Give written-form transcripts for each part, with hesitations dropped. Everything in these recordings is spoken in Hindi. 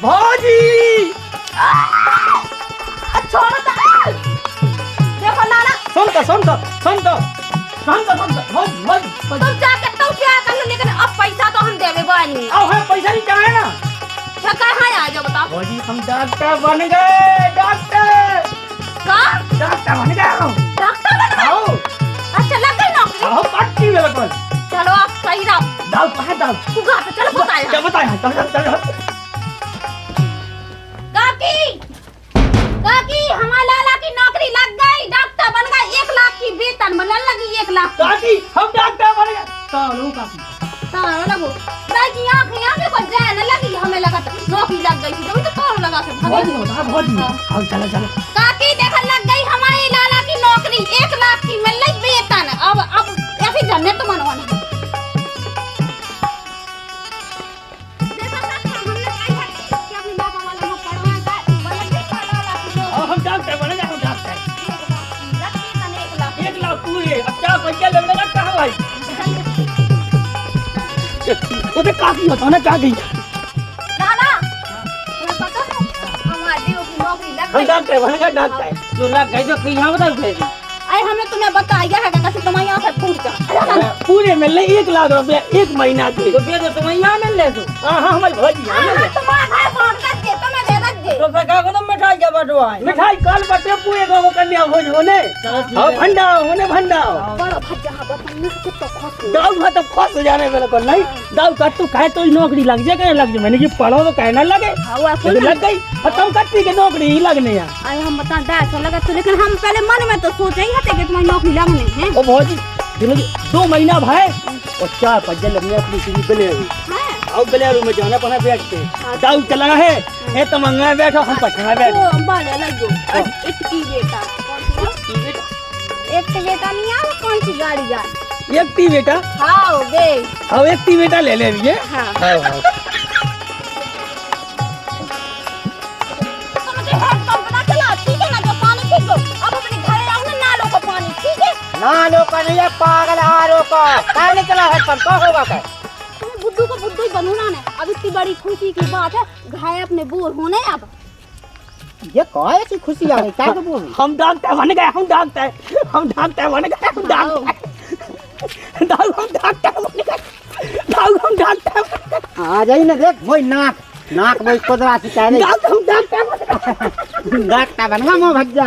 भौजी छोड़ो तो देखो लाला सुन तो भौजी तुम जाके तो क्या कर लो लेकिन अब पैसा तो हम देवे बानी आओ है पैसा नहीं चाहे ना क्या कहाँ आ जाओ बताओ भौजी हम डॉक्टर बन गए डॉक्टर बन गए आओ अच्छा लग गई नौकरी आओ पट्टी में लगो चलो आप सही रहो दाल कहाँ दाल तू घर पे चलो बताए क्या बताए चल काकी हमारे लाला की नौकरी लग गई डॉक्टर बन गए 1 लाख की वेतन मिलने लगी 1 लाख काकी हम डॉक्टर बन गए चलो काकी तारो लगो दादी आंखें को जान लगी हमें लगा नौकरी लग गई थी तो तारो लगा के भौजी आओ चलो काकी देख लग गई हमारे लाला की नौकरी 1 लाख की मिल रही वेतन अब ऐसी जन्नत मनवानी डॉक्टर बन गए हम डॉक्टर 1 लाख पूरे अच्छा पैसा लगने का कहाँ भाई उसे काकी बताओ ना काकी लाला तुम्हें पता है हमारी की नौकरी लग हम गई डॉक्टर बन गए डॉक्टर जो लग गए जो कि यहाँ बताओ फिर अरे हमने तुम्हें बताया है कैसे तुम्हारी आंखें फूट जा पूरे मिल रहे 1 लाख रुपया 1 महीना के तो फिर तुम यहाँ मिल ले दो हाँ हमारी भौजी तुम्हारा घर फोन करके तुम्हें दे दे तो फिर क्या करो मिठाई क्या बटवाए मिठाई कल बटे पूरे को कन्या भोज होने भंडाओ बड़ा भज्जा बताने से तो खुश दाऊ का तो खुश हो जाने वाला को नहीं दाऊ का तू कहे तो नौकरी लग जाए लग जाए मैंने कि पढ़ो तो कहना लगे लग गई खत्म करती के नौकरी ही लगने है अरे हम बता 150 लगा तो लेकिन हम पहले मन में तो सोचे ही थे कि तुम्हारी नौकरी लगने है ओ भौजी 2 महीना भाई और 4 5 लगने अपनी सीधी बले अब बलेरू में जाना पड़ा बैठते दाऊ चला है ए तो मंगा बैठो हम पछना बैठो बाले लगो इतनी बेटा एक बेटा नहीं आ कौन सी गाड़ी जा एक टी बेटा हां बे अब एक टी बेटा ले ले ये हां हां नालो का नहीं है पागल हारो का क्या निकला है पर तो होगा क्या बुद्धू को बुद्धू ही बनूना ने अब इतनी बड़ी खुशी की बात है घाय अपने बोर होने अब ये कौन ऐसी खुशी आ गई क्या तो बोल हम डॉक्टर बन गए हम डॉक्टर बन गए हम डॉक्टर दाऊ हम डॉक्टर आ जाई ना देख मोई नाक मोई कोदरा से कह रही हम डॉक्टर बन गया मो भज्जा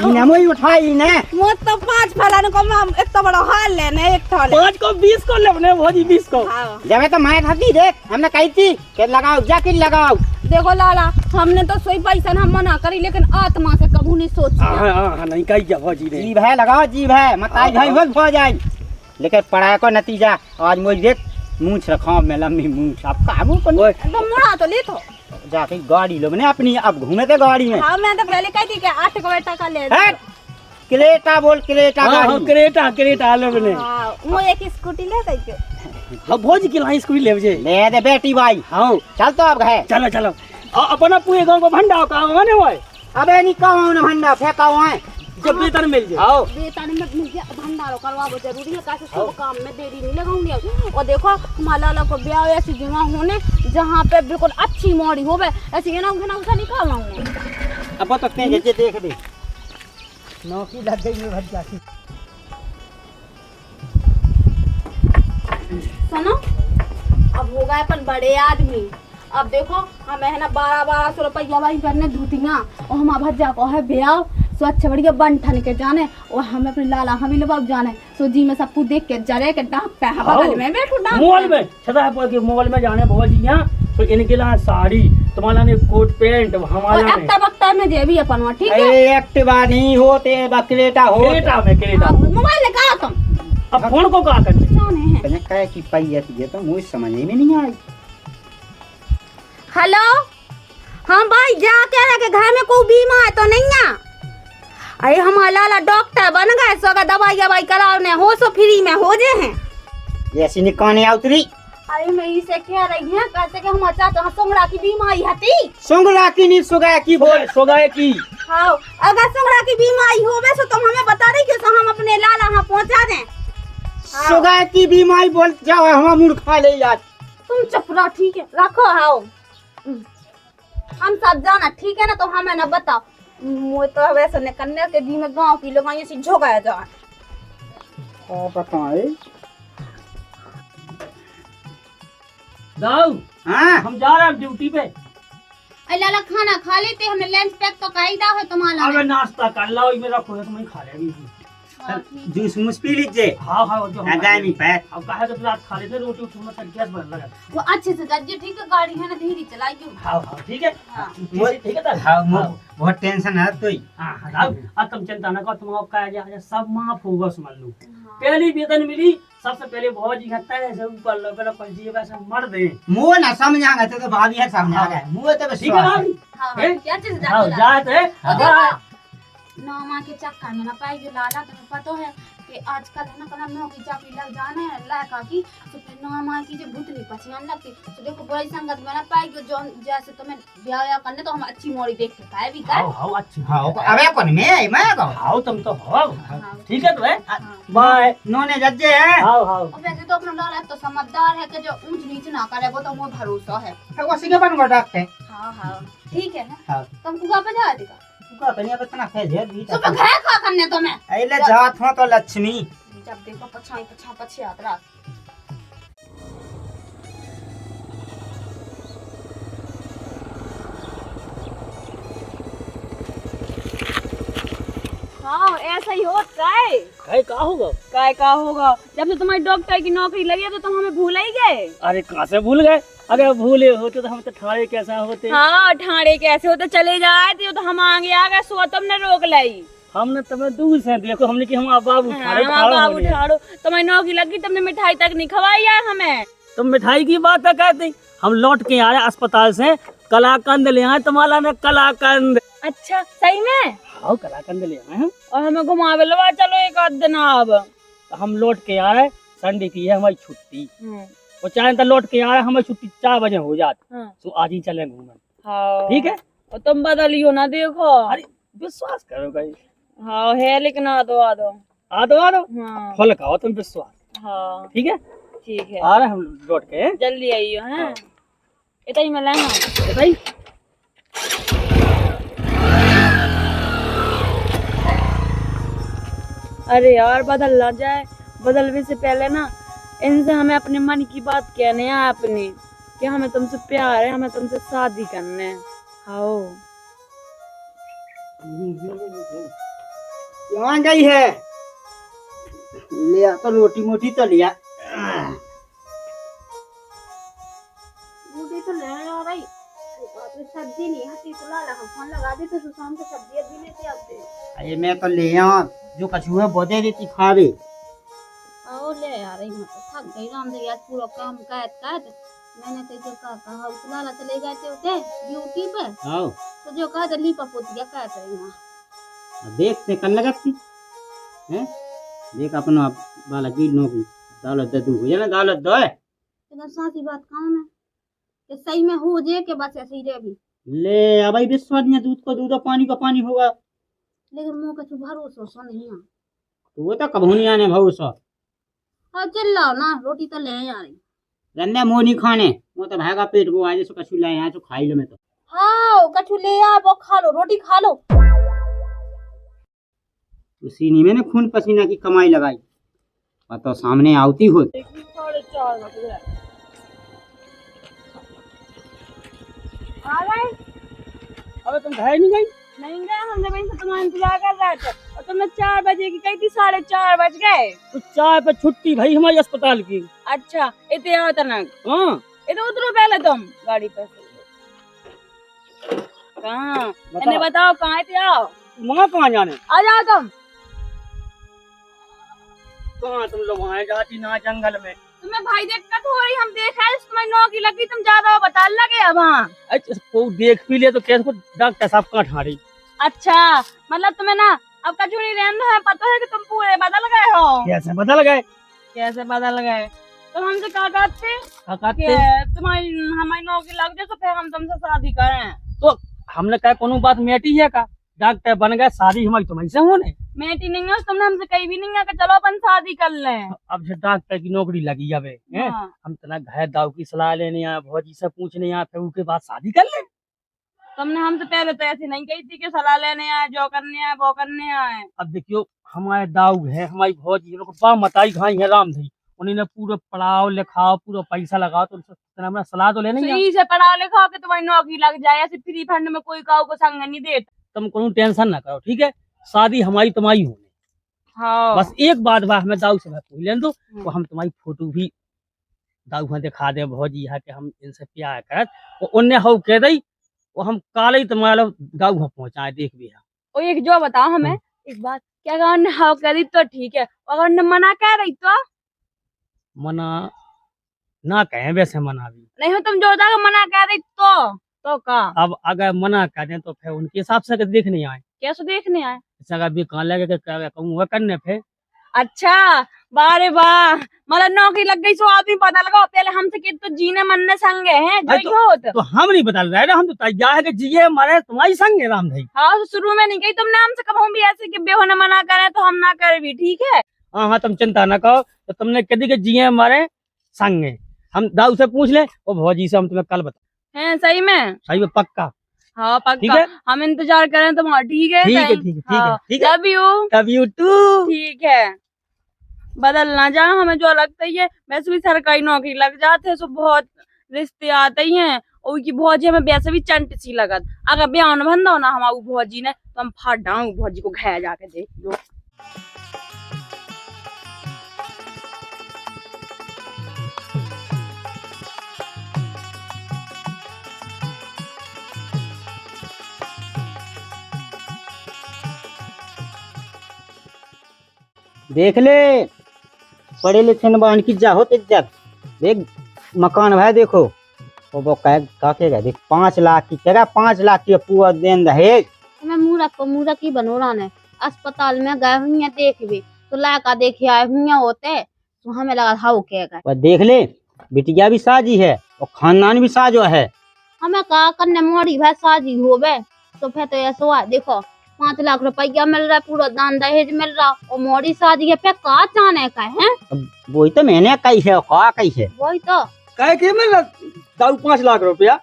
इने मोई उठाई ने मो तो 5 फलाने को हम इतना बड़ा हाल लेने एक थाले 5 को 20 को लेने भौजी 20 को जब तो मैं थी देख हमने कही थी कि लगाओ जाके लगाओ देखो लाला हमने तो सोई पैसा हम मना करी लेकिन आत्मा से कबू नहीं सोची हां नहीं कही जा भौजी ने जीव है लगाओ जीव है मत आई भाई हो जाए लेकिन पढ़ाई को नतीजा आज मुझे देख मूंछ रखा में लंबी मूंछ आप काबू को तो मुड़ा तो ले तो जाके गाड़ी लो मैंने अपनी अब घूमे थे गाड़ी में हां मैं तो पहले कही थी कि 8 टका ले क्रेटा बोल क्रेटा गाड़ी हां क्रेटा ले मैंने हां वो एक स्कूटी ले दे के हम भौजी के लाई स्कूटी ले जे ले दे बेटी भाई हां चल तो अब है चलो अपना पूरे गांव को भंडाओ का माने होय अबे नहीं कहूं ना भंडा फेंकाओ है जब वेतन मिल जाए आओ वेतन में मिल जाए भंडारो करवाओ जरूरी है कैसे सब काम में देरी नहीं लगाऊंगी और देखो माला को ब्याह ऐसी जगह होने जहां पे बिल्कुल अच्छी मोड़ी होवे ऐसी ना उसे निकाल लाऊंगा अब तो तेज जे देख दे नौकरी लग गई है भज्जा की सुनो अब हो गए अपन बड़े आदमी अब देखो हमें है ना 1200 रुपया भाई करने धुतियां और हम भज्जा को है ब्याह स्वच्छ बढ़िया बन ठन के जाने और हमें अपने लाला हम लोग जाने सो जी में सबको देख के जरे के डांप पे बगल में बैठो डांप मॉल में छता पर के मॉल में जाने भौजी यहां तो इनके लिए साड़ी तुम्हारा ने कोट पैंट हमारा ने एकता बक्ता में जे भी अपन ठीक है अरे एक्टिवा नहीं होते बकलेटा हो क्रेटा मोबाइल लगा तुम अब फोन को का करते जाने हैं मैंने कहा कि पैया ये तो मुझे समझ में नहीं आई हेलो हाँ भाई जा कह रहे कि घर में कोई बीमार है तो नहीं है अरे हमारा लाला डॉक्टर बन गए सो का दवाई कराने हो सो फ्री में हो जे हैं ऐसी निकाने उतरी अरे मैं इसे कह रही हूं कैसे कि हमारा चाचा सोंगड़ा की बीमारी हती सोंगड़ा की नहीं सुगा की बोल सोगाए की हाँ अगर सोंगड़ा की बीमारी होवे सो तुम हमें बता रही कि हम अपने लाला वहां पहुंचा दें सुगा की बीमारी बोल जाओ हम मुड़ खा ले यार तुम चुप रहो ठीक है रखो आओ हम सब जाना ठीक है ना, तो हमें ना बताओ। मुझे तो वैसे न कन्या के जी में गांव की लोग ऐसे झोंकाया जाए। बताए दाऊ हाँ हम जा रहे हैं ड्यूटी पे। अरे लाला खाना खा लेते, हमने लंच पैक तो कर ही दा है तुम्हारा। अबे नाश्ता कर लो, मेरा खोया तो मैं खा लेगी। जूस मूस पी लीजिए। हाँ हाँ जो हम जाए नहीं पाए। अब कहा तो रात खा लेते, रोटी उठूंगा तक गैस बन लगा। वो अच्छे से जाइए, ठीक है, गाड़ी है ना धीरे चलाइए। हाँ हाँ ठीक है। हाँ। ठीक है दाऊ। हाँ बहुत टेंशन है तो हाँ हाँ दाऊ, अब तुम चिंता न करो, तुम आपका आजा सब माफ होगा समझ लो। पहली वेतन मिली सबसे पहले बहुत जी घटता है सब ऊपर लगा पंची वैसे मर दे। मुँह ना समझाएंगे तो भाभी है समझाएंगे मुँह तो बस ठीक है भाभी। हाँ हैं? क्या चीज हाँ जाते जाते नौमा के चक्कर में ना पाएगी लाला, तुम्हें पता है कि आजकल है ना कलम नौकरी चाकरी लग जाने लायका की, तो फिर नौमा की जो भूतनी पछियान लगती, तो देखो बड़ी संगत में ना पाएगी जो जैसे तुम्हें ब्याह करने तो हम अच्छी मोड़ी देख के पाए भी का। हाँ हाँ अच्छी। हाँ अबे कौन मैं को हाँ तुम तो हो ठीक है तो है। हाँ। बाय। नोने जज्जे हैं। हाँ हाँ और वैसे तो अपना लाला तो समझदार है कि जो ऊंच नीच ना करे, वो तो मुझे भरोसा है। तो वो सिंगे बन डाकते। हाँ हाँ ठीक है ना। हाँ। तुमको कहाँ पे जा देगा? का तनिया कितना फैज है दी सुबह घर खा करने तो मैं अइले जात हो तो लक्ष्मी जब देखो पछाई पछा पछे आतरा। हाँ ऐसा ही होता है। क्या होगा? काय का होगा, जब से तुम्हारी डॉक्टर की नौकरी लगी है तो तुम हमें भूल ही गए। अरे कहाँ से भूल गए? अगर भूले होते तो हम तो ठाड़े कैसा होते। हाँ ठाड़े कैसे होते चले जाए थे, तो हम आगे आ गए, सो तुमने रोक लाई। हमने तुम्हें दूर से देखो, हमने कि हम बाबू ठाड़े हाँ, बाबू ठाड़ो, तुम्हारी नौकरी लगी, तुमने मिठाई तक नहीं खवाई यार हमें। तुम मिठाई की बात है कहते, हम लौट के आ रहे अस्पताल से, कलाकंद ले आए तुम्हारा ने कलाकंद। अच्छा सही में? हाँ कलाकंद ले आए हम। और हमें घुमावे लवा चलो एक आध दिन अब। तो हम लौट के आ रहे, संडे की है हमारी छुट्टी, वो चाहे तो लौट के आ रहे, हमारी छुट्टी 4 बजे हो जाती, तो आज ही चले घूमने। हाँ ठीक है। और तुम बदलियो ना देखो। अरे विश्वास करो भाई। हाँ है लेकिन आ दो आ दो आ दो हाँ फल खाओ तुम विश्वास। हाँ ठीक है ठीक है, आ रहे हम लौट के। जल्दी आइयो हैं। इतना ही मिलेगा भाई। अरे यार बदल ना जाए, बदलने से पहले ना इनसे हमें अपने मन की बात कहने हैं अपनी, कि हमें तुमसे प्यार है, हमें तुमसे शादी करने है। आओ कहाँ गई है? लिया तो रोटी मोटी तो लिया। मुझे तो ले आ रही सब्जी नहीं आती, तो लाला हम फोन लगा देते तो शाम को सब्जी भी लेते आते। अरे मैं तो ले आ जो कछु है बोदे देती खावे। आओ ले आ रही, मैं तो थक गई राम दे, आज पूरा काम काट मैंने तो जो कहा उस लाला चले गए थे उसे ड्यूटी पे, आओ तो जो कहा था लीपा पोतिया काट रही हूँ। देख से कल लगती हैं, देख अपना वाला की नौकरी दौलत दे दूँ हो जाना दौलत दो है। तो साथी बात काम है कि सही में हो जाए के बस ऐसे ही रहे भी। ले अब भाई विश्वास नहीं है, दूध को दूध और पानी का पानी होगा। लेकिन मुँह का भरोसा सो नहीं है। तो वो तो कभू नहीं आने भरोसा। हाँ चिल्लाओ ना, रोटी तो ले आ रही। रन्ने मुँह नहीं खाने, वो तो भागा पेट को आज सो कछु लाए यहाँ तो खाई लो मैं तो। हाँ कछु ले आ, वो खा लो, रोटी खा लो। उसी नी में खून पसीना की कमाई लगाई, और तो सामने आती हो। 4:30 बज गए। आ गए? अबे तुम घर नहीं गई? नहीं गए, हमने वहीं से तुम्हारा इंतजार कर रहे थे, और तुमने 4 बजे की कही थी, 4:30 बज गए। तो 4 पे छुट्टी भाई हमारी अस्पताल की। अच्छा इतने आओ तनक, हाँ इधर उतरो पहले तुम गाड़ी पे। कहाँ इन्हें बताओ कहाँ थे? आओ वहाँ कहाँ जाने? आ जाओ तुम। कहाँ तुम लोग वहाँ जाती ना जंगल में? तुम्हें भाई दिक्कत हो रही, हम देख रहे हैं तुम्हारी नौकरी लगी, तुम ज्यादा बता लगे अब। हाँ अच्छा को देख भी ले तो कैसे डॉक्टर साहब कहाँ ठाड़ी? अच्छा मतलब तुम्हें ना अब कछु नहीं रहना है, पता है कि तुम पूरे बदल गए हो। कैसे बदल गए? कैसे बदल गए? तुम हमसे कहा करते कहते तुम्हारी हमारी नौकरी लग जाए तो फिर हम तुमसे शादी करें। तो हमने कहा कोनो बात मेटी है का? डॉक्टर बन गए, शादी हमारी तुम्हारी से होने। मेटी नहीं है, तुमने हमसे कही भी नहीं है कि चलो अपन शादी कर लें। अब जो डॉक्टर की नौकरी लगी अब हैं, हाँ। हम तना घर दाव की सलाह लेने आए, भौजी से पूछने आए, फिर उसके बाद शादी कर ले। तुमने हमसे पहले तो ऐसी नहीं कही थी कि सलाह लेने आए, जो करने आए वो करने आए। अब देखियो हमारे दाऊ है, हमारी भौजी लोग बा मताई घाई है राम थी, उन्होंने पूरा पढ़ाओ लिखाओ पूरा पैसा लगाओ तो उनसे सलाह तो लेनी है। सही से पढ़ा लिखा के तुम्हारी नौकरी लग जाए, ऐसे फ्री फंड में कोई काऊ को संग नहीं देता। तुम कोनो टेंशन ना करो, ठीक है, शादी हमारी तुम्हारी होनी। हाँ बस एक बात बा हमें दाऊ से पूछ लें दो, तो हम तुम्हारी फोटो भी दाऊ को दिखा दे भौजी है कि हम इनसे प्यार करत, और उन्हें हो कह दई वो हम काले ही तुम्हारा दाऊ को पहुंचाए देख भी है। और एक जो बताओ हमें एक बात, क्या अगर उन्हें हाँ कह दी तो ठीक है, अगर उन्हें मना कह रही तो मना ना कहें, वैसे मना भी नहीं हो, तुम जो बताओ मना कह रही तो का अब अगर मना कर दें तो फिर उनके हिसाब से देख नहीं आए, कैसे देखने आए। अगर भी कहाँ लगे कहूँगा करने फिर। अच्छा बारे वाह, मतलब नौकरी लग गई सो आदमी पता लगा, पहले हमसे कि तो जीने मनने संगे हैं जो तो हम नहीं बता रहे ना, हम तो तैयार है कि जिये मरे तुम्हारी संग है राम भाई। हाँ तो शुरू में नहीं गई तुमने हमसे, कब हम भी ऐसे कि बेहो ने मना करे तो हम ना करे भी, ठीक है। हाँ हाँ तुम चिंता ना करो, तो तुमने कह दी कि जिये मरे संग है, हम दाऊ से पूछ ले और भौजी से हम तुम्हें कल बता हैं सही में। सही में पक्का। हाँ ठीक पक्का है? हम इंतजार करें तुम्हारा, ठीक है ठीक है ठीक है ठीक है ठीक है। Love you. Love you too. ठीक है बदल ना जा, हमें जो लगता ही है, वैसे भी सरकारी नौकरी लग जाते हैं तो बहुत रिश्ते आते ही हैं, और की भौजी हमें वैसे भी चंट सी लगत, अगर बयान बन दो ना हमारी भौजी ने तो हम फाड़ डाऊ भौजी को, घर जाके देख लो। देख ले पढ़े लिखे न की जाहो इज्जत, देख मकान भाई देखो वो कह कहेगा, देख 5 लाख की कहेगा, 5 लाख की पूरा देन दहेज। मैं मूरख की बनोरा ने अस्पताल में गए हुई है, देख भी तो लाका देखे आए हुई होते तो हमें लगा था वो कहेगा। और देख ले बिटिया भी साजी है और खानदान भी साजो है, हमें कहा करने मोड़ी भाई साजी हो गए तो फिर तो ऐसा हुआ, देखो 5 लाख रुपया मिल रहा है, पूरा दान दहेज मिल रहा, और मोड़ी शादी है, फिर का चाहने का है। वही तो मैंने कही है, कहा कही है, वही तो कहे के मिल रहा दाऊ 5 लाख रुपया।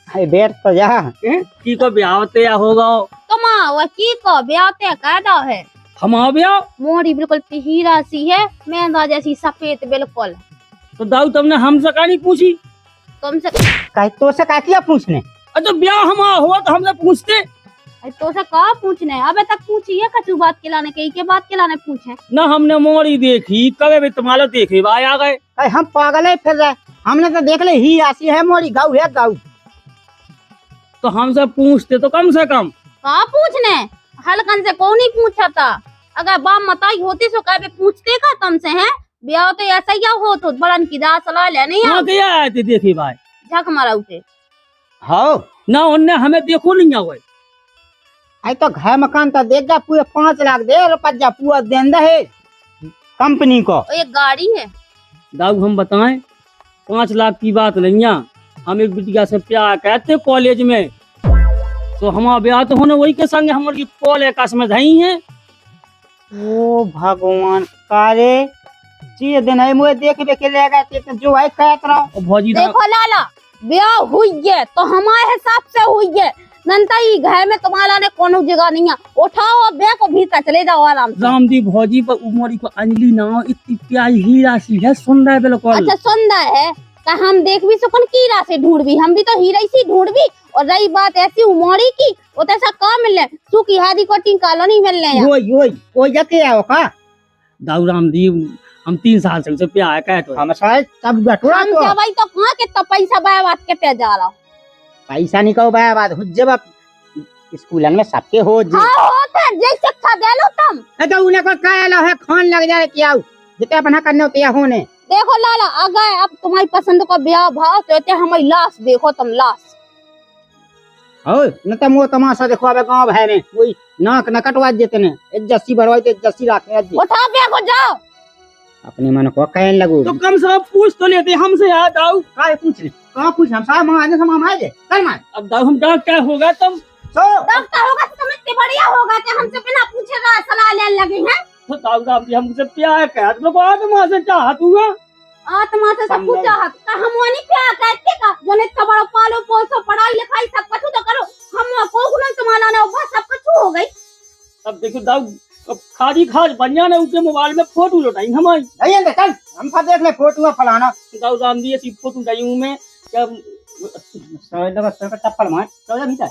है बैठ तो जा की को ब्याह होते या होगा कमा वो की को ब्याहते कहता है, हमारा ब्याह मोड़ी बिल्कुल हीरा सी है, मेहंदा जैसी सफेद बिल्कुल। तो दाऊ तुमने हमसे का नहीं पूछी, तुमसे कह तो से क्या किया पूछने, तो ब्याह हमारा हुआ तो हमसे पूछते तो से कहा पूछने, अबे तक पूछी है कचू बात के लाने, कई के बात के लाने पूछे ना, हमने मोड़ी देखी कभी भी तुम्हारा देखे भाई आ गए। हम पागल है फिर रहे, हमने तो देख ले ही आसी है मोड़ी गाँव है गाँव, तो हमसे पूछते तो कम से कम। कहा पूछने, हलकन से कौन नहीं पूछा था, अगर बाप मताई होती सो कहे पूछते का तुमसे है, ब्याह तो ऐसा ही हो तो बड़न की दास सलाह लेने क्या आए थे देखी भाई झक मारा उसे। हाँ ना उनने हमें देखो नहीं हुए, आई तो घर मकान तो देगा पूरे 5 लाख दे रुपया पूरा देन दहेज कंपनी को। एक गाड़ी है दाऊ हम बताएं 5 लाख की बात नहीं है, हम एक बिटिया से प्यार कहते कॉलेज में, तो हमारा ब्याह तो होने वही के संग हमारी कॉलेज का समझ ही है। ओ भगवान कारे चीज दिन है मुझे देख के लेगा जो है कहत रहा भौजी देखो लाला ब्याह हुई है तो हमारे हिसाब से हुई है, नंता ही घर में तुम्हारा ने कोनो जगह नहीं है, उठाओ और ब्याह को भीतर चले जाओ आराम से। रामदी भौजी पर उमरी को अंजलि ना इतनी प्यारी हीरा सी है, सुंदर बिल्कुल। अच्छा सुंदर है तो हम देख भी सकन कीरा से ढूंढ भी, हम भी तो हीरा सी ढूंढ भी, और रही बात ऐसी उमरी की वो तो ऐसा काम मिल रहे सुखी हादी कोटिंग कॉलोनी मिल रहे हैं वो जके आओ का दाऊ रामदी हम 3 साल से प्यार कहते तो हम शायद सब गठुरा हम तो भाई तो कहां कितना पैसा बर्बाद के जा रहा, पैसा नहीं कहो बाय बात जब स्कूल में सबके हो जी हां होता जे शिक्षा दे लो तुम, तो उन्हें को काला है खान लग जाए क्या जितना बना करने होते होने। देखो लाला अगर अब तुम्हारी पसंद का ब्याह भाव तो ये हमारी लाश देखो तुम, लाश हो न तो मो तमाशा देखो अब गांव भाई में वही नाक न कटवा देते ने इज्जत बढ़वाई तो इज्जत रखे उठा ब्याह को जाओ, अपने मन को कहने लगो तो कम से कम पूछ तो लेते हमसे यार दाऊ। काय पूछ ले कहां पूछ हम साहब मां आने से मां आए कर मार अब दाऊ हम क्या होगा तुम तो डॉक्टर होगा तो तुम इतने बढ़िया होगा कि हमसे बिना पूछे सलाह लेने लगे हैं। तो दाऊ रामदी हमसे प्यार कहते तो आत्मा से चाहत हुआ, आत्मा से सब कुछ चाहत का हम वो नहीं प्यार कहते का जो ने इतना बड़ा पालो पोसो पढ़ाई लिखाई सब कुछ तो करो, हम माला ने बस सब कुछ हो गई। अब देखो दाऊ खादी खाद बढ़िया ने उनके मोबाइल में फोटो लौटाई हमारी। नहीं चल हम सब देख ले फोटो फलाना दाऊ राम दी ऐसी फोटो डाई हूँ मैं जब चप्पल मार चल भीतर।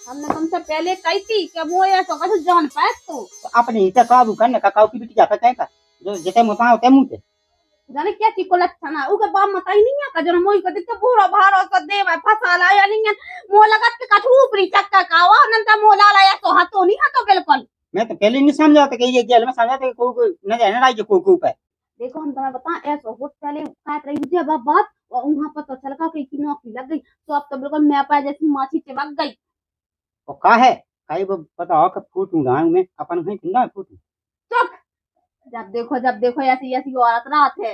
हमने तुमसे पहले कही थी कि वो ये तो कुछ जान पाए तो अपने ही काबू करने का काऊ की बेटी जाता है का जो जिते मुंह पाओ ते मुंह पे जाने क्या की को लक्षण है उके बाप मत ही नहीं है का जन मोई को दिते पूरा भारो को देवा फसाला या नहीं मो लगत के कछु ऊपरी चक्का कावा नंता मोला लाया तो हाथों नहीं हाथों बिल्कुल। मैं तो पहले नहीं समझा था कि ये जेल में समझा था कि कोई न जाने राज को पे। देखो हम तुम्हें बता ऐसा हो पहले काट रही थी अब बात और वहां पर तो चलका की नौकरी लग गई तो अब तो बिल्कुल मैं पाए जैसी माछी चिपक गई। और का है काई वो बताओ कि फूटू ना मैं अपन है किंदा फूटू। चुप जब देखो ऐसी ऐसी औरत रात है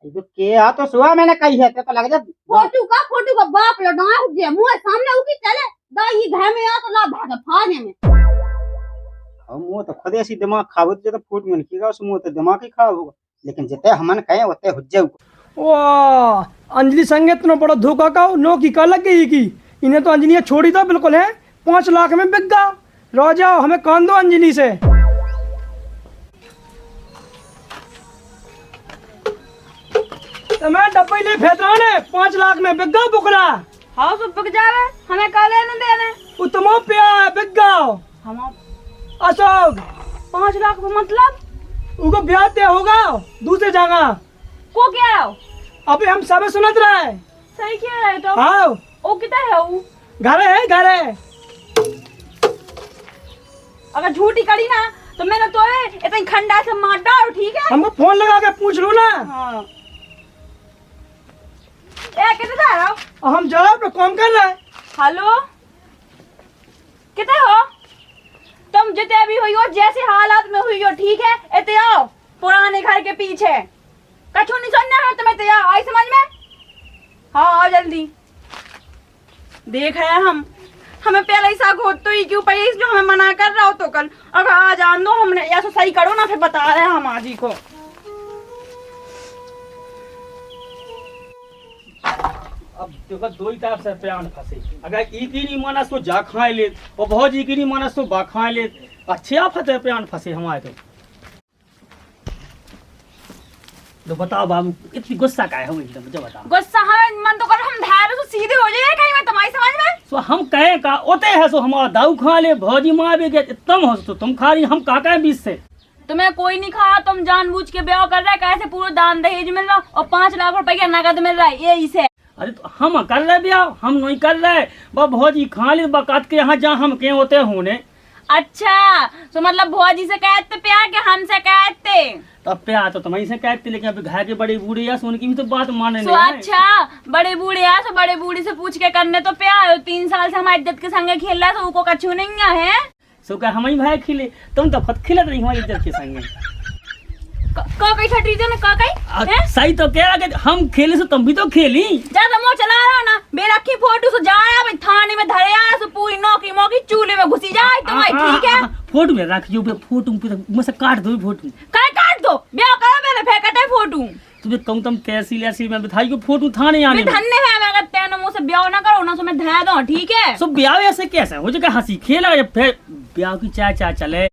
ये के आ तो सुहा मैंने कही है तो लग जा फोटू का बाप लड़ा जे मुंह सामने उकी चले दाई घर में आ तो ला भाग फाने में और मुंह तो खुद ऐसी दिमाग खावत जे तो फूट मन कीगा उस मुंह तो दिमाग ही खराब होगा लेकिन जिते हमन कहे होते हुज्जे वाह अंजलि संगे इतना बड़ा धोखा का नो की का लग गई की इन्हें तो अंजलि छोड़ी दो बिल्कुल है 5 लाख में बिक गया। रो जाओ हमें कान दो अंजलि से। तो मैं डब्बे ले फेंकना ने 5 लाख में बिक गया बुकरा। हाँ तो बिक जावे हमें का लेने देने उतमो पिया बिक गया। हम अशोक 5 लाख मतलब उनको ब्याह दे होगा दूसरे जगह को क्या है अभी हम सब सुनत रहे। सही क्या है तो हाँ ओ कितना है वो घरे अगर झूठी करी ना तो मैंने तो इतनी खंडा से मार डाल ठीक है। हमको फोन लगा के पूछ लो ना। हाँ ए कितने जा रहा हो हम जरा पे काम कर रहे हैं। हेलो कितने हो तुम जितने भी हुई हो जैसे हालात में हुई हो ठीक है इतने आओ पुराने घर के पीछे कछु नहीं सुनना है तुम्हें तैयार आई समझ में। हाँ आओ जल्दी देख है हमें पहले ही साग हो तो ही क्यों पे जो हमें मना कर रहा हो तो कल अगर आज आन दो हमने ऐसा सही करो ना फिर बता रहे हैं हम आज ही को। अब देखो दो ही तरफ से प्यान फंसे अगर एक ही नहीं मानस तो जा खाए ले और बहुत एक ही नहीं मानस तो बा खाए ले अच्छे आफत है प्यान फंसे हमारे तो बताओ बाबू इतनी गुस्सा का है एकदम मुझे बताओ। गुस्सा हमें मन तो कर हम धारे तो सीधे हो जाए कहीं मैं तुम्हारी समझ में सो हम कहे का ओते है सो हमारा दाऊ खा ले भौजी माँ भी गए तुम हो तो तुम खा रही हम का है बीच से तुम्हें कोई नहीं खा तुम जानबूझ के ब्याह कर रहे कैसे पूरा दान दहेज मिल रहा और 5 लाख रुपए का नगद मिल रहा है यही से। अरे तो हम कर रहे ब्याह हम नहीं कर रहे वो भौजी खा ले बकात के यहाँ जहाँ हम के होते होने। अच्छा तो मतलब भौजी से कहते प्यार के हमसे कहते तब प्यार तो तुम्हारी से कहते लेकिन अभी घर के बड़े बूढ़े या उनकी भी तो बात माने तो अच्छा बड़े बूढ़े है तो बड़े बूढ़े से पूछ के करने तो प्यार 3 साल से हमारी इज्जत के संगे खेल रहा है तो उनको कछु नहीं है सो क्या हम ही भाई खिले तुम तो खुद खिलत रही हमारी इज्जत के संगे कई छठी थे ना कई सही तो कह रहा हम खेले से तुम भी तो खेली ज्यादा मोह चला रहा ना बेरखी फोटो से जाया भाई थाने में धरे आया सो पूरी नौकरी मोकी चूल्हे में घुसी जाए तुम्हारी ठीक है। फोटो में रख जो फोटो पे मुझसे काट दो फोटो काय काट दो ब्याह करो मैंने फेंकता है फोटो तुम्हें कम तुम कैसी लैसी में बिठाई को फोटो थाने आने में धन्य है मैं अगर तेनो मुंह से ब्याह ना करो ना तो मैं धया दो ठीक है। सो ब्याह ऐसे कैसे हो जगह हंसी खेला जब फिर ब्याह की चाय चाय चले।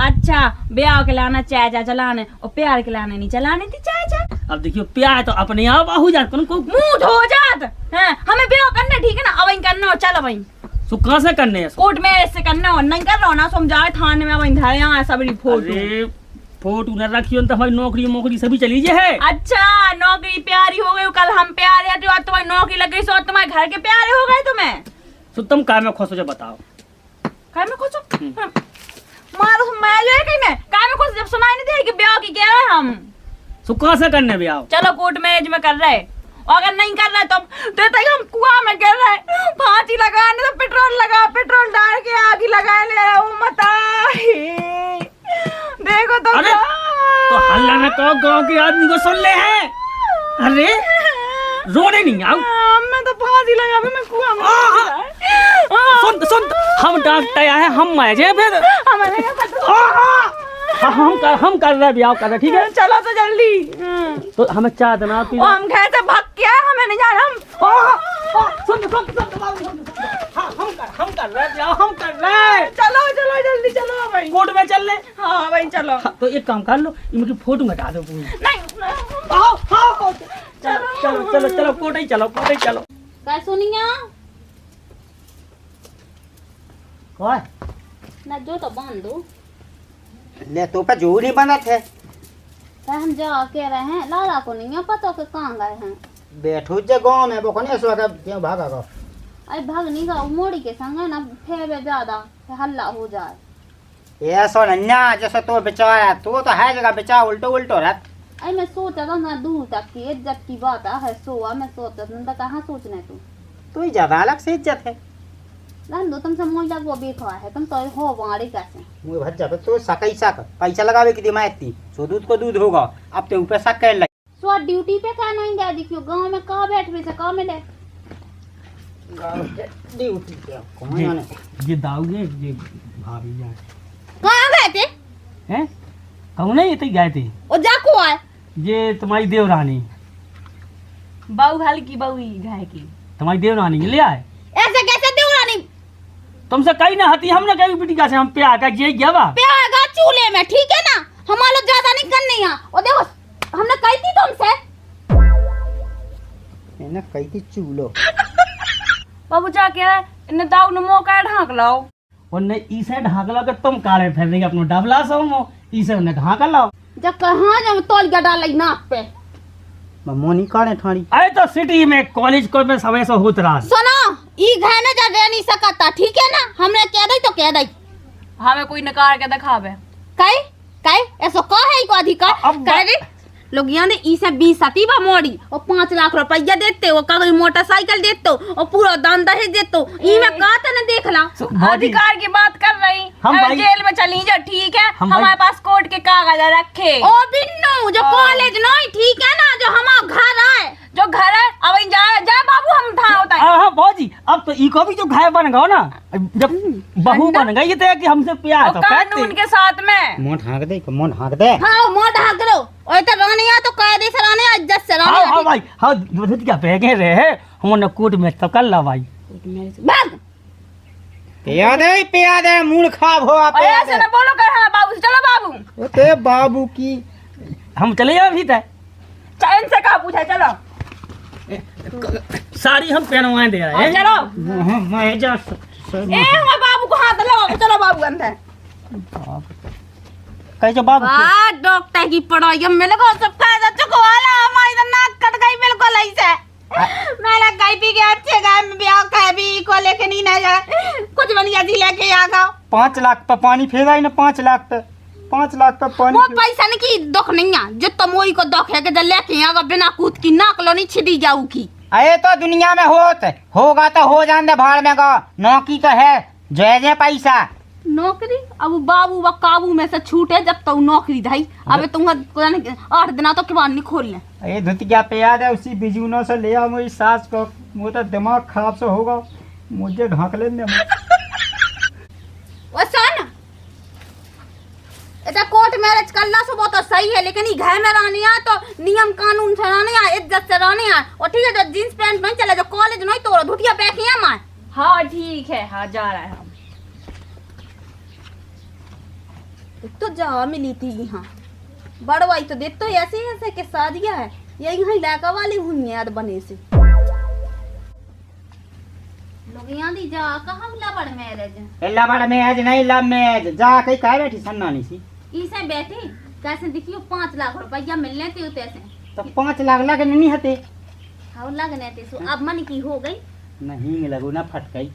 अच्छा ब्याह के लाना चाय चाय चलाने और प्यार के लाने नहीं चलाने थी चाय चाय। अब देखियो प्यार तो अपने आप हो जात को मुंह धो जात हैं हमें ब्याह करना ठीक है ना अब करना हो चल अब सो कहां से करने है कोर्ट में ऐसे करना हो नहीं कर रहा ना समझाए थाने में अब धरे यहाँ सबरी फोटो अरे फोटो न रखियो तो हमारी नौकरी सभी चली जे है। अच्छा नौकरी प्यारी हो गई कल हम प्यारे हैं तो तुम्हारी नौकरी लग गई सो तुम्हारे घर के प्यारे हो गए तुम्हें तो तुम काय में खुश हो बताओ काय में खुश हो मारो मैं जो है कहीं में काय में खुश जब सुनाई नहीं दे कि ब्याह की कह रहे हम सो कहां से करने ब्याह चलो कोर्ट मैरिज में कर रहे और अगर नहीं कर रहे तो हम कुआं में कर रहे फांसी लगाने तो पेट्रोल डाल के आग लगा ले मता देखो तो हल्ला में तो गांव के आदमी को सुन ले हैं। अरे रोने नहीं आओ मैं तो फांसी लगा मैं कुआं में सुन हम डांटते हैं हम मजे फिर हम कर रहे ब्याह कर रहे ठीक है चलो तो जल्दी तो हमें चाय देना पी हम घर से भाग के हमें नहीं जाना हम सुन हम कर कर रहे हैं, ब्याह हम कर रहे हैं। चलो चलो जल्दी चलो भाई। कोर्ट में चल ले। हाँ भाई चलो। हाँ, तो एक काम कर लो, इनकी फोटो हटा दो पूरी। नहीं आओ आओ चलो चलो चलो चलो कोर्ट ही चलो, कोर्ट ही चलो। क्या सुनिया कौन ना जो तो बांध दो। ले तो पे जो नहीं बना थे क्या हम जा के रहे हैं, लाला को नहीं है पता कि कहाँ गए हैं। बैठो जे गाँव में वो कौन ऐसा क्यों भागा गो अरे भगनी का मोड़ी के संग है ना, फेरे ज्यादा हल्ला हो जाए। ऐसा नन्या जैसे तो बेचारा तो है जगह बेचा उल्टो उल्टो रहत। अरे मैं सोचा था ना दूर तक की इज्जत की बात है, सोआ मैं सोचा था कहाँ सोचना है तू। तो ही ज्यादा अलग से इज्जत है। दो तुमसे मोजा वो बेखवा है, तुम तो हो वाड़ी कैसे। मुझे भज जावे तो सकई सक पैसा लगावे की दिमाग इतनी सो दूध को दूध होगा। अब तो ऊपर शक कर लगे सो ड्यूटी पे क्या नहीं गया देखियो, गांव में कहाँ बैठ भी से कहाँ मिले। ड्यूटी पे कौन जाने। ये दाऊ ये भाभी जाए कहाँ गए थे हैं, कहूँ नहीं, ये तो गए थे। और जाको आए ये तुम्हारी देवरानी, बाऊ घाल की बाऊ घाय की। तुम्हारी देवरानी ले आए। ऐसे कैसे देवरानी तुमसे कही ना हती, हमने कही बेटी का से हम पे आकर ये गया बा। पे आएगा चूल्हे में, ठीक है ना, हमारा लोग ज्यादा नहीं करनी है। और देखो हमने कही थी तुमसे मैंने कही थी चूलो बाबू जा के इन्हें दाऊ ने मौका ढांक लाओ। उनने इसे ढाक लो कि तुम काले फिर देंगे अपना डबला सो मो, इसे उन्हें ढाक लो। जब कहाँ जब तौल के डाल नाक पे। मोनी काने ठाणी। अरे तो सिटी में कॉलेज को में समय से होत रहा। सुनो ई घर में जा रह नहीं सकता, ठीक है ना, हमने कह दी तो कह दी। हमें कोई नकार के दिखावे। कई कई ऐसा कह है को अधिकार अब कह रे लोग यहाँ ने इसे 20 सतीबा मोड़ी और 5 लाख रुपया देते हो, कभी मोटरसाइकिल देते हो और पूरा दान दहेज देते हो। ई में कहा था ना देख ला। अधिकार की बात कर रही हम अगर भाई- जेल में चली जा ठीक है, हम भाई- हमारे पास कोर्ट के कागज रखे। ओ बिन्नू जो कॉलेज नहीं, ठीक है ना, जो हमारा घर है जो घर है अब जा जा बाबू हम था होता है। हाँ बाबूजी, अब तो इको भी जो घाय बन गयो ना, जब बहू बन गई तो कि हमसे प्यार और तो कानून कहते। के साथ में मोन हाँक दे मोन हाँक दे। हाँ मोट हाँक लो। और तो रानी है तो कायदे से रानी है, इज्जत से रानी हाँ है, हाँ ठीक? भाई हाँ, दूध क्या बेगे रहे हमने कोर्ट में तो कर ला भाई। भाग पिया दे मूड खराब हो आप और ऐसे ना बोलो कर। हाँ बाबू चलो बाबू ते बाबू की हम चले जाए अभी तक, चैन से कहा पूछा चलो साड़ी हम पहनवाए दे रहे और हैं। चलो मैं जा ए हमारे बाबू को हाथ लगाओ चलो बाबू अंदर। कहे बाबू वाह डॉक्टर की पढ़ाई मेरे को सब फायदा चुकवाला, हमारी तो नाक कट गई बिल्कुल ऐसे। मैंने कहीं भी गया अच्छे गाय में ब्याह कह भी को लेके नहीं ना जा, कुछ बनिया जी लेके आ गया। 5 लाख पे पानी फेरा ही ना 5 लाख पे 5 लाख पे पानी वो पैसा नहीं की दुख नहीं है, जो तो मोई को दुख है कि जब लेके आगा बिना कूद की नाक लो नहीं छिड़ी जाऊ की। अरे तो दुनिया में होगा तो हो जान दे भाड़ में गा नौकी तो है जय पैसा। नौकरी अब बाबू व काबू में से छूटे जब तक नौकरी धाई। अब तुम 8 दिन तो किवाड़ नहीं खोलने। अरे धुतिया पे याद है उसी बिजूनों से ले आ मेरी सास को, वो तो दिमाग खराब से होगा मुझे ढाक लेने। वो सुन ऐसा कोर्ट मैरिज करना सो बहुत तो सही है, लेकिन ये घर में रहनी है तो नियम कानून से रहनी है, इज्जत से रहनी है। और ठीक है जो जींस पैंट नहीं चले, जो कॉलेज नहीं तो धुतिया पैक है मां। हाँ ठीक है हाँ जा रहा है हम। तो जा मिली थी यहाँ बड़वाई तो देख तो ऐसे ऐसे के शादियां है, ये यहाँ इलाका वाली हुई याद बने से लोग यहाँ दी जा कहाँ लबड़ मैरिज लबड़ मैच नहीं लव मैच जा कहीं कह बैठी सन्नानी सी इसे बैठे कैसे देखियो 5 लाख रुपया मिलने थे उते से तो 5 लाख लग नहीं हते। हाउ लगने थे सो अब मन की हो गई। नहीं लगू ना फट गई।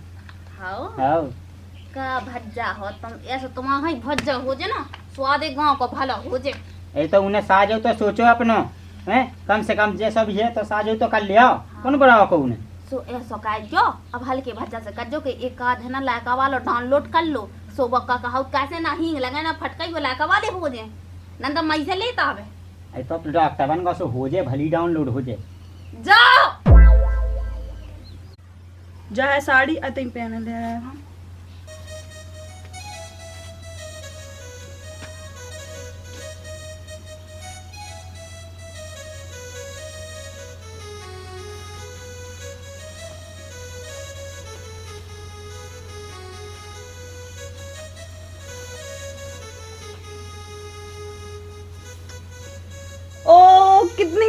हाउ हाउ का भज्जा हो तुम ऐसा तुम्हारा ही भज्जा हो जे ना, स्वादे गांव को भला हो जे। ये तो उन्हें साजो तो सोचो अपनो हैं कम से कम जैसा भी है तो साजो तो कर लिया कौन बड़ा को उन्हें सो ऐसा का जो अब हल्के भज्जा से कर जो कि एक आध है ना लायका वाला डाउनलोड कर लो। सो बक्का कहा कैसे ना हींग लगे ना फटकाई वो लायका वाले हो जे नंदा मई से लेता है। ये तो डॉक्टर बन गो हो जाए भली डाउनलोड हो जाए। जाओ जो है साड़ी अति पहने ले रहे हैं हम।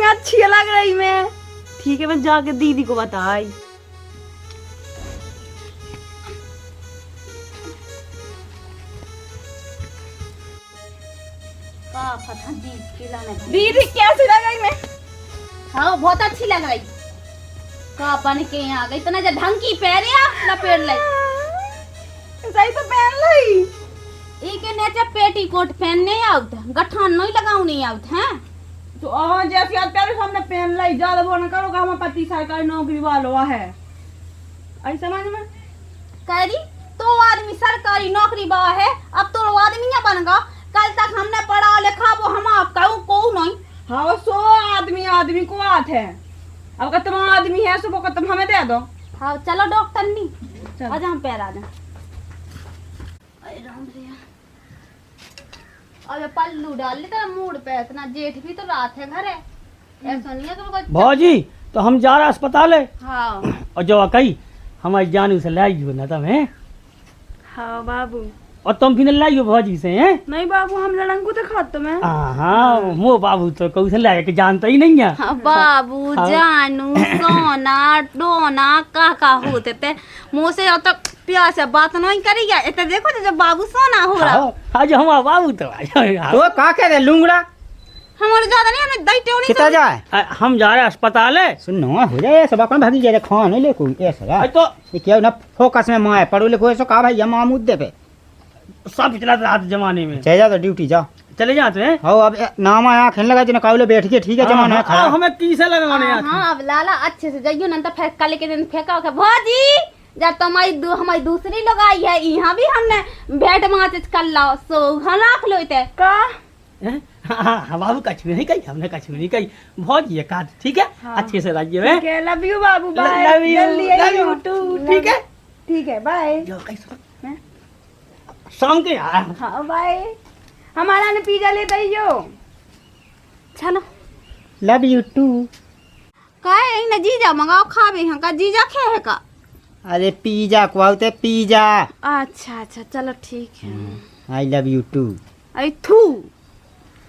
अच्छी लग रही मैं। ठीक है, मैं जाके दीदी को बताई। दीदी कैसी लग रही मैं? हाँ बहुत अच्छी लग रही। का बन के यहाँ आ गई इतना जो ढंग की पहरे लपेट ली। सही तो पहन ली। ई के नीचे पेटीकोट पहनने आउत, गठान नहीं लगाऊ नहीं आउत हैं। तो जैसे आज प्यारे हमने पहन ली, ज्यादा वो न करो, हमारे पति सरकारी नौकरी वाला है। ऐसा समझ में करी तो आदमी सरकारी नौकरी बा है, अब तो आदमी या बन गा। कल तक हमने पढ़ा लिखा वो हम आप कहूँ को नहीं। हाँ, सो आदमी को आत है। अब का तुम आदमी है, सुबह को तुम हमें दे दो। हाँ चलो डॉक्टर नी, चलो। आज हम पैर आ जाए। अरे राम रे, अबे पल्लू डाल ले तेरा मूड पे, इतना जेठ भी तो रात है घर है। ऐसा नहीं है तो भौजी तो हम जा रहे अस्पताल है हाँ और जो कही हमारी जानू से लाई ना तुम्हें। हाँ बाबू। और तुम भी न लाइयो भौजी से हैं। नहीं बाबू, हम लड़ंगू तो खाते मैं। हाँ मो बाबू तो कौन से लाया के जानता ही नहीं है। हाँ, बाबू जानू सोना डोना का होते थे मुँह से अब तक प्यार से बात नहीं करी गया। इतना देखो जब बाबू सोना हो रहा आज हमारा बाबू तो तो का कह रहे लूंगड़ा हमारे ज्यादा नहीं, हमें दही टेवनी कितना जाए हम जा रहे हैं अस्पताल है। सुनो हो जाए सब अपन भागी जाए खान नहीं ले कोई ऐसा तो ये क्या ना फोकस में माए पढ़ो लिखो ऐसा का भाई हम मुद्दे पे सब पिछला रात जमाने में चले जाओ तो ड्यूटी जाओ चले जाते हैं। हो अब नाम आया खेलने लगा जिन्हें काउले बैठ के ठीक है जमाना है खराब। हमें किसे लगाने हाँ, हाँ अब लाला अच्छे से जाइयो ना तो फिर कल के दिन फेंका के भौजी जब तो हमारी दूसरी लोग आई है यहाँ भी हमने बैठ माचिस कर लाओ सो राख लो इते का हाँ बाबू कछ नहीं कही, हमने कछ नहीं कही। बहुत ये काट ठीक है। हाँ। अच्छे से रहिए में। ठीक है, लव यू बाबू, बाय। लव यू, जल्दी लव आइयो। You too. ठीक है, ठीक है, बाय। जो कैसे शाम के यार। हाँ बाय। हमारा ने पिज्जा ले दइयो। चलो लव यू टू। काहे ना जीजा मंगाओ खावे हैं का जीजा खे है का। अरे पिज्जा खुआते पिज्जा। अच्छा अच्छा चलो ठीक है। I love you too. अरे थू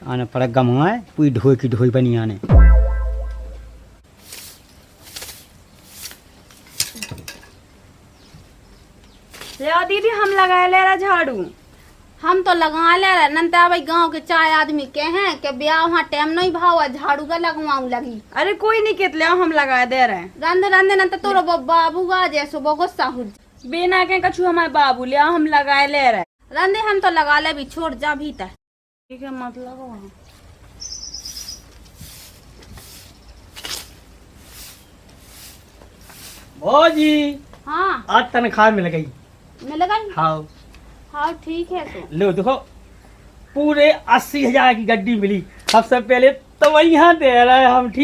आने पड़ा गमाए पूरी ढोई की ढोई बनी आने। ले दीदी, हम लगाए ले रहा झाड़ू। हम तो लगा ले रहे नंता भाई गांव के चाय आदमी के हैं कि ब्याह वहाँ टाइम नहीं भाव झाड़ू का लगवाऊं लगी। अरे कोई नहीं कितले, हम लगा दे रहे हैं। रंधे रंधे नंता तोरो बाबू आ जैसो बगो साहू बिना के कछु हमारे बाबू ले हम लगाए ले रहे। रंधे हम तो लगा ले भी छोड़ जा भीतर। ठीक है, मत लगाओ। भौजी हाँ आज तनख्वाह मिल गई। मिल गई। हाँ हाँ ठीक है तो लो देखो पूरे 80,000 की गड्डी मिली। सबसे पहले तो वही यहाँ दे रहा है हम। ठीक